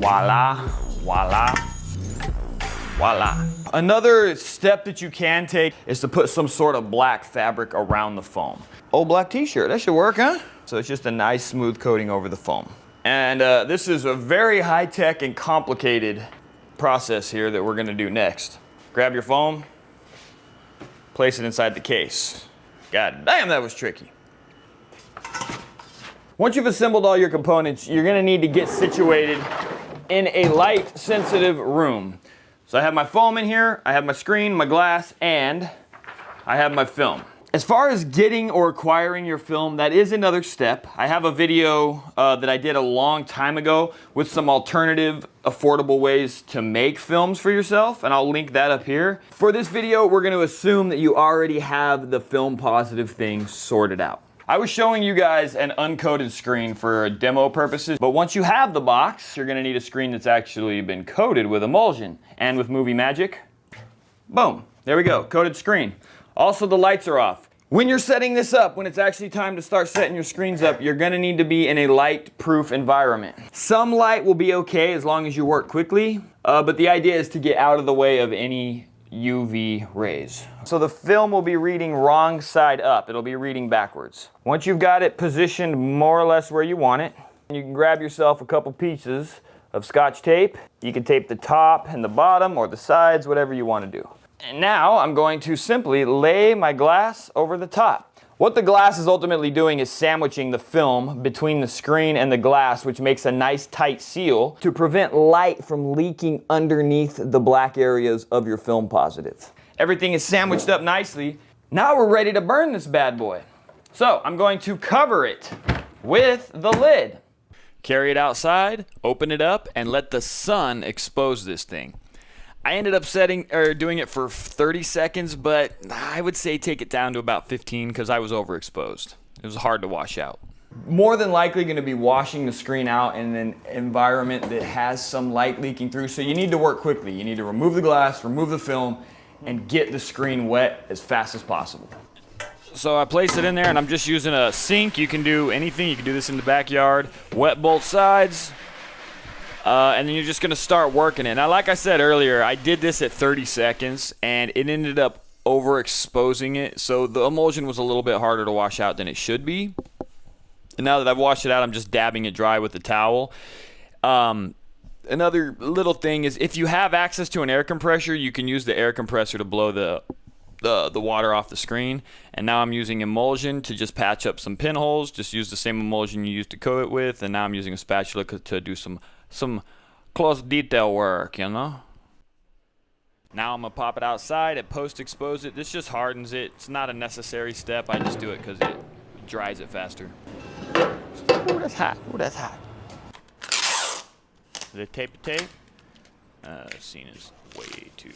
Voila, voila, voila. Another step that you can take is to put some sort of black fabric around the foam. Old black t-shirt, that should work, huh? So it's just a nice smooth coating over the foam. And this is a very high-tech and complicated process here that we're gonna do next. Grab your foam, place it inside the case. God damn, that was tricky. Once you've assembled all your components, you're gonna need to get situated in a light-sensitive room. So I have my foam in here, I have my screen, my glass, and I have my film. As far as getting or acquiring your film, that is another step. I have a video that I did a long time ago with some alternative, affordable ways to make films for yourself, and I'll link that up here. For this video, we're gonna assume that you already have the film positive thing sorted out. I was showing you guys an uncoated screen for demo purposes, but once you have the box, you're gonna need a screen that's actually been coated with emulsion. And with movie magic, boom, there we go, coated screen. Also, the lights are off. When you're setting this up, when it's actually time to start setting your screens up, you're gonna need to be in a light-proof environment. Some light will be okay as long as you work quickly, but the idea is to get out of the way of any UV rays. So the film will be reading wrong side up. It'll be reading backwards. Once you've got it positioned more or less where you want it, you can grab yourself a couple pieces of Scotch tape. You can tape the top and the bottom or the sides, whatever you want to do. And now I'm going to simply lay my glass over the top. What the glass is ultimately doing is sandwiching the film between the screen and the glass, which makes a nice tight seal to prevent light from leaking underneath the black areas of your film positive. Everything is sandwiched up nicely. Now we're ready to burn this bad boy. So I'm going to cover it with the lid. Carry it outside, open it up, and let the sun expose this thing. I ended up doing it for 30 seconds, but I would say take it down to about 15 because I was overexposed. It was hard to wash out. More than likely going to be washing the screen out in an environment that has some light leaking through, so you need to work quickly. You need to remove the glass, remove the film, and get the screen wet as fast as possible. So I place it in there, and I'm just using a sink. You can do anything. You can do this in the backyard. Wet both sides. And then you're just going to start working it. Now, like I said earlier, I did this at 30 seconds, and it ended up overexposing it. So the emulsion was a little bit harder to wash out than it should be. And now that I've washed it out, I'm just dabbing it dry with the towel. Another little thing is if you have access to an air compressor, you can use the air compressor to blow the water off the screen. And now I'm using emulsion to just patch up some pinholes. Just use the same emulsion you used to coat it with. And now I'm using a spatula to do some close detail work, you know? Now I'm gonna pop it outside and post-expose it. This just hardens it. It's not a necessary step. I just do it because it dries it faster. Ooh, that's hot. Ooh, that's hot. Is it tape to tape? This scene is way too